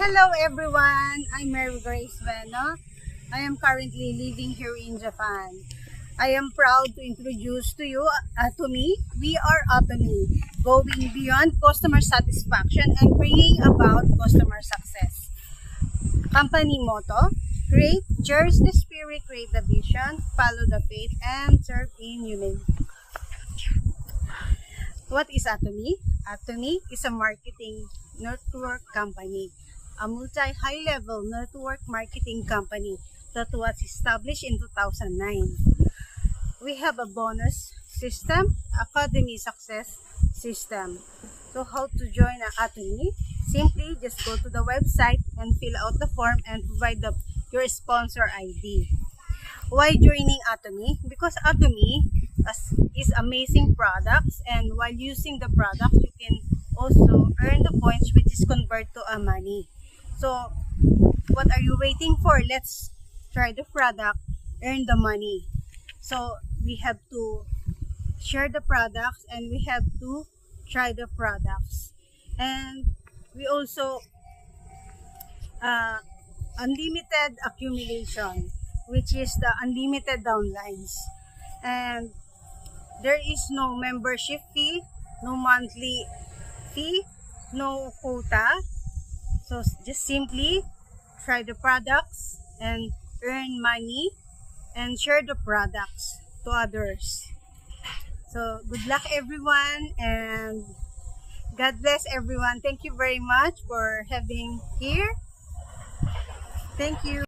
Hello everyone, I'm Mary Grace Veno. I am currently living here in Japan. I am proud to introduce to you Atomy. We are Atomy, going beyond customer satisfaction and bringing about customer success. Company motto: create, cherish the spirit, create the vision, follow the faith, and serve in unity. What is Atomy? Atomy is a marketing network company, a multi-high-level network marketing company that was established in 2009. We have a bonus system, Academy Success System. So how to join Atomy? Simply just go to the website and fill out the form and provide your sponsor ID. Why joining Atomy? Because Atomy is amazing products, and while using the products, you can also earn the points, which is convert to a money. So what are you waiting for? Let's try the product, earn the money. So we have to share the products and we have to try the products. And we also unlimited accumulation, which is the unlimited downlines. And there is no membership fee, no monthly fee, no quota. So just simply try the products and earn money and share the products to others. So good luck everyone, and God bless everyone. Thank you very much for having here. Thank you.